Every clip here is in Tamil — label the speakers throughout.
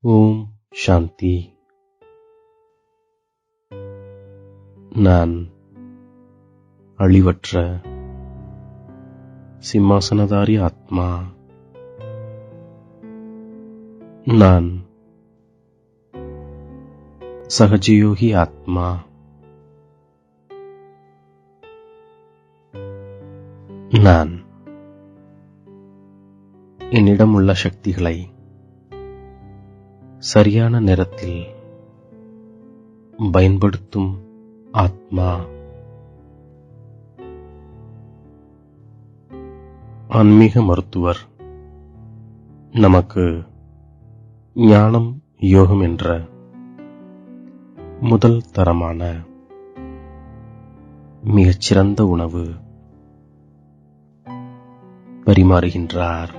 Speaker 1: ஓம் சாந்தி. நான் அழிவற்ற சிம்மாசனதாரி ஆத்மா. நான் சகஜயோகி ஆத்மா. நான் என்னிடம் உள்ள சக்திகளை சரியான நேரத்தில் பயன்படுத்தும் ஆத்மா. ஆன்மீக மருத்துவர் நமக்கு ஞானம் யோகம் என்ற முதல் தரமான மிகச்சிறந்த உணவு பரிமாறுகின்றார்.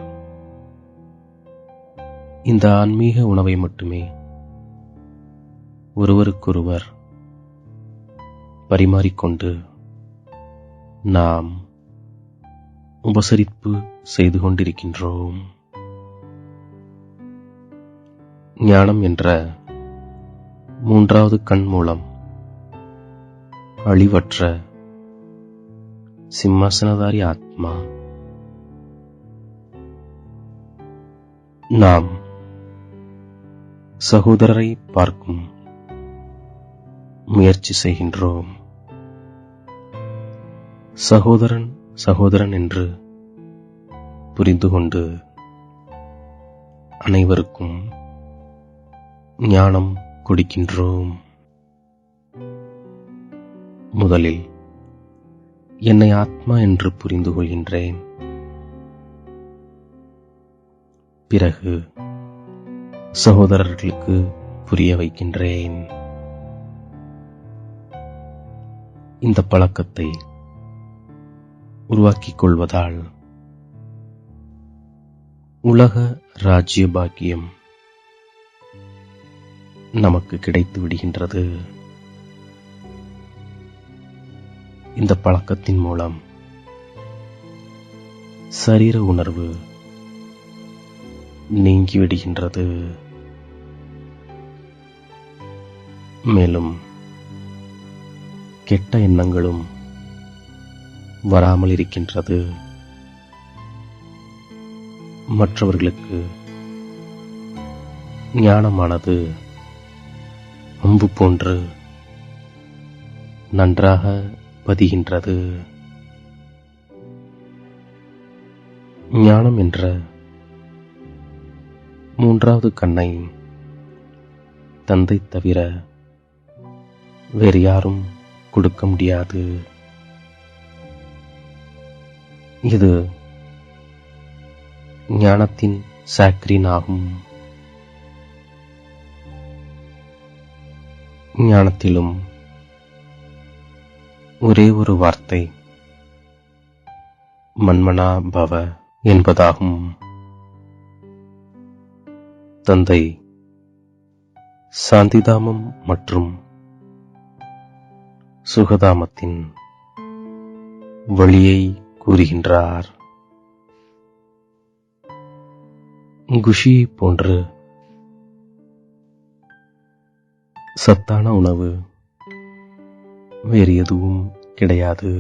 Speaker 1: இந்த ஆன்மீக உணவை மட்டுமே ஒருவருக்கொருவர் பரிமாறிக்கொண்டு நாம் உபசரிப்பு செய்து கொண்டிருக்கின்றோம். ஞானம் என்ற மூன்றாவது கண் மூலம் அழிவற்ற சிம்மாசனதாரி ஆத்மா நாம் சகோதரரை பார்க்கும் முயற்சி செய்கின்றோம். சகோதரன் சகோதரன் என்று புரிந்து கொண்டு அனைவருக்கும் ஞானம் கொடுக்கின்றோம். முதலில் என்னை ஆத்மா என்று புரிந்து கொள்கின்றேன். பிறகு சகோதரர்களுக்கு புரிய வைக்கின்றேன். இந்த பழக்கத்தை உருவாக்கிக் கொள்வதால் உலக ராஜ்ய பாக்கியம் நமக்கு கிடைத்து விடுகின்றது. இந்த பழக்கத்தின் மூலம் சரீர உணர்வு நீங்கிவிடுகின்றது. மேலும் கெட்ட எண்ணங்களும் வராமல் இருக்கின்றது. மற்றவர்களுக்கு ஞானமானது அம்பு போன்று நன்றாக பதிகின்றது. ஞானம் என்ற மூன்றாவது கண்ணை தந்தை தவிர வேறு யாரும் கொடுக்க முடியாது. இது ஞானத்தின் சாக்ரீன் ஆகும். ஞானத்திலும் ஒரே ஒரு வார்த்தை மன்மனா பவ என்பதாகும். தந்தை சாந்திதாமம் மற்றும் சுகதாமத்தின் வழியை கூறுகின்றார். குஷி போன்று சத்தான உணவு வேறு எதுவும் கிடையாது.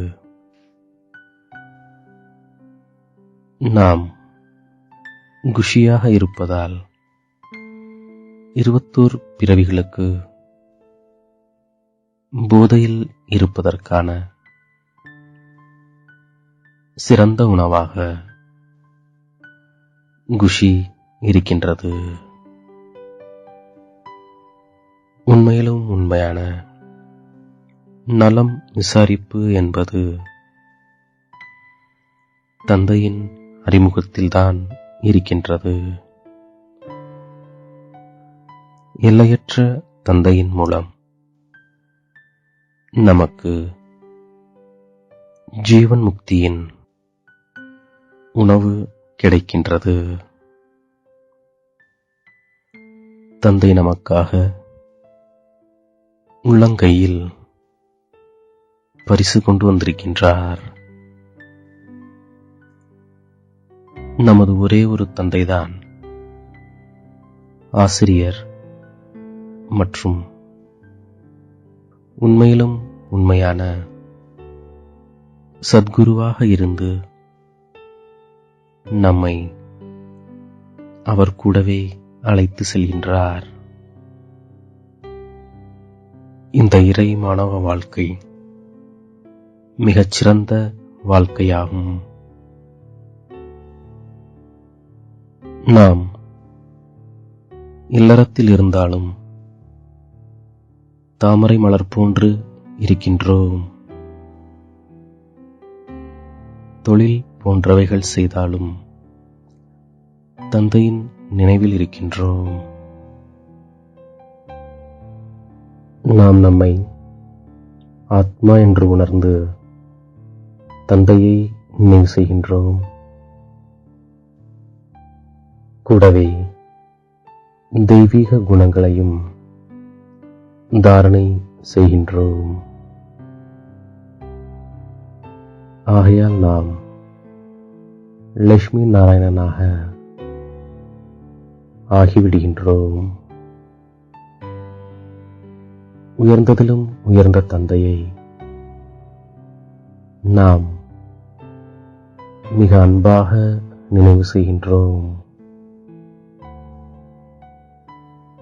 Speaker 1: நாம் குஷியாக இருப்பதால் 21 பிறவிகளுக்கு போதையில் இருப்பதற்கான சிறந்த உணவாக குஷி இருக்கின்றது. உண்மையிலும் உண்மையான நலம் விசாரிப்பு என்பது தந்தையின் அறிமுகத்தில்தான் இருக்கின்றது. எல்லையற்ற தந்தையின் மூலம் நமக்கு ஜீவன் முக்தியின் உணவு கிடைக்கின்றது. தந்தை நமக்காக உள்ளங்கையில் பரிசு கொண்டு வந்திருக்கின்றார். நமது ஒரே ஒரு தந்தைதான் ஆசிரியர் மற்றும் உண்மையிலும் உண்மையான சத்குருவாக இருந்து நம்மை அவர் கூடவே அழைத்து செல்கின்றார். இந்த இறை மாணவ வாழ்க்கை மிகச்சிறந்த வாழ்க்கையாகும். நாம் இல்லறத்தில் இருந்தாலும் தாமரை மலர் போன்று இருக்கின்றோம். தொழில் போன்றவைகள் செய்தாலும் தந்தையின் நினைவில் இருக்கின்றோம். நாம் நம்மை ஆத்மா என்று உணர்ந்து தந்தையை நினைவு செய்கின்றோம். கூடவே தெய்வீக குணங்களையும் தாரணை செய்கின்றோம். ஆகையால் நாம் லட்சுமி நாராயணனாக ஆகிவிடுகின்றோம். உயர்ந்ததிலும் உயர்ந்த தந்தையை நாம் மிக அன்பாக நினைவு செய்கின்றோம்.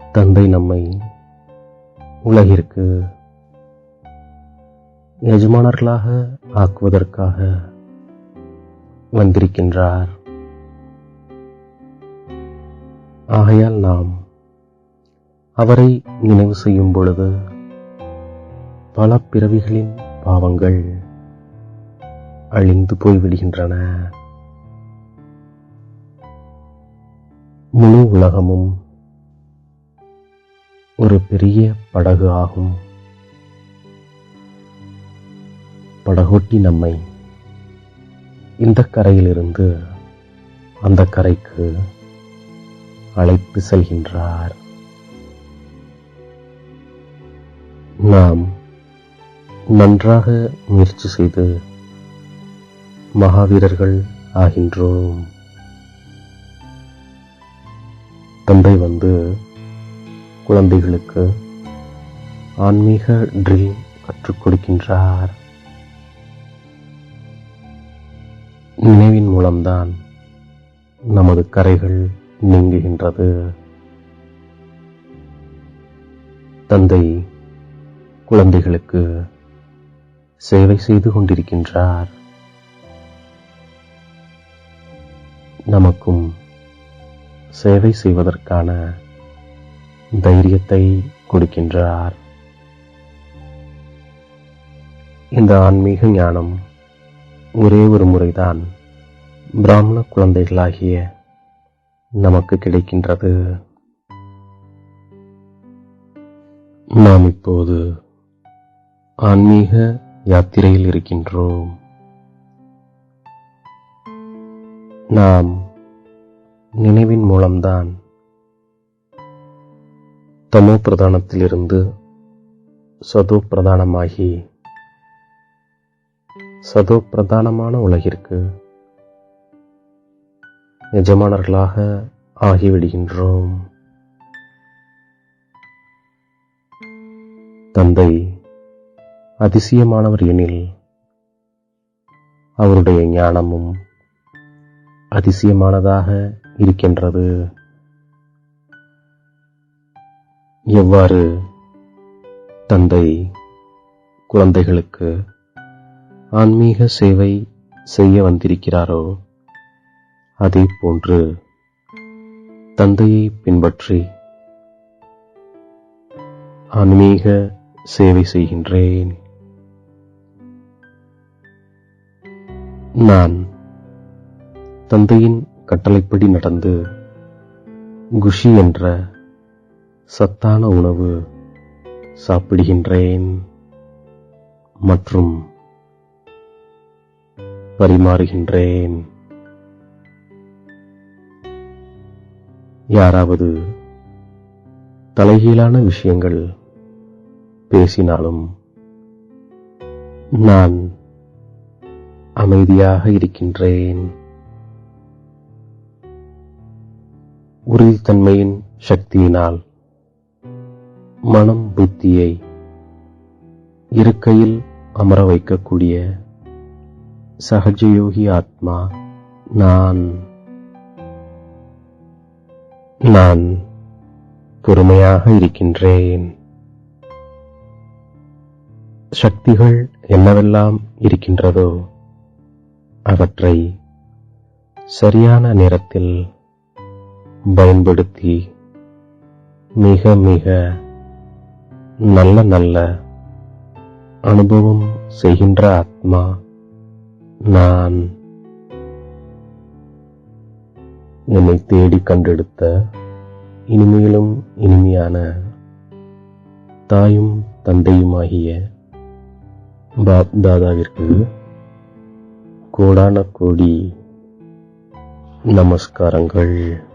Speaker 1: தந்தை நம்மை உலகிற்கு எஜமானர்களாக ஆக்குவதற்காக வந்திருக்கின்றார். ஆகையால் நாம் அவரை நினைவு செய்யும் பொழுது பல பிறவிகளின் பாவங்கள் அழிந்து போய்விடுகின்றன. முழு உலகமும் ஒரு பெரிய படகு ஆகும். படகோட்டி நம்மை இந்த கரையிலிருந்து அந்த கரைக்கு அழைத்து செல்கின்றார். நாம் நன்றாக முயற்சி செய்து மகாவீரர்கள் ஆகின்றோம். தந்தை வந்து குழந்தைகளுக்கு ஆன்மீக ட்ரில் கற்றுக் கொடுக்கின்றார். நினைவின் மூலம்தான் நமது கரைகள் நீங்குகின்றது. தந்தை குழந்தைகளுக்கு சேவை செய்து கொண்டிருக்கின்றார். நமக்கும் சேவை செய்வதற்கான தைரியத்தை கொடுக்கின்றார். இந்த ஆன்மீக ஞானம் ஒரே ஒரு முறைதான் பிராமண குழந்தைகளாகிய நமக்கு கிடைக்கின்றது. நாம் இப்போது ஆன்மீக யாத்திரையில் இருக்கின்றோம். நாம் நினைவின் மூலம்தான் தமோ பிரதானத்திலிருந்து சதோ பிரதானமாகி சதோ பிரதானமான உலகிற்கு எஜமானர்களாக ஆகிவிடுகின்றோம். தந்தை அதிசயமானவர் எனில் அவருடைய ஞானமும் அதிசயமானதாக இருக்கின்றது. எவ்வாறு தந்தை குழந்தைகளுக்கு ஆன்மீக சேவை செய்ய வந்திருக்கிறாரோ அதே போன்று தந்தையை பின்பற்றி ஆன்மீக சேவை செய்கின்றேன். நான் தந்தையின் கட்டளைப்படி நடந்து குஷி என்ற சத்தான உணவு சாப்பிடுகின்றேன் மற்றும் பரிமாறுகின்றேன். யாராவது தலைகீழான விஷயங்கள் பேசினாலும் நான் அமைதியாக இருக்கின்றேன். உறுதித்தன்மையின் சக்தியினால் மனம் புத்தியை இருக்கையில் அமர வைக்கக்கூடிய சகஜயோகி ஆத்மா நான் பொறுமையாக இருக்கின்றேன். சக்திகள் என்னவெல்லாம் இருக்கின்றதோ அவற்றை சரியான நேரத்தில் பயன்படுத்தி மிக மிக நல்ல நல்ல அனுபவம் செய்கின்ற ஆத்மா நான். என்னை தேடி கண்டெடுத்த இனிமையிலும் இனிமையான தாயும் தந்தையுமாகிய பாப் தாதாவிற்கு கோடான கோடி நமஸ்காரங்கள்.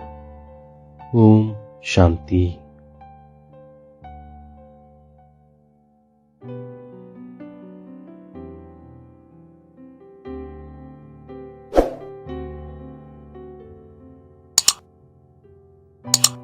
Speaker 1: ஓம் சாந்தி.
Speaker 2: you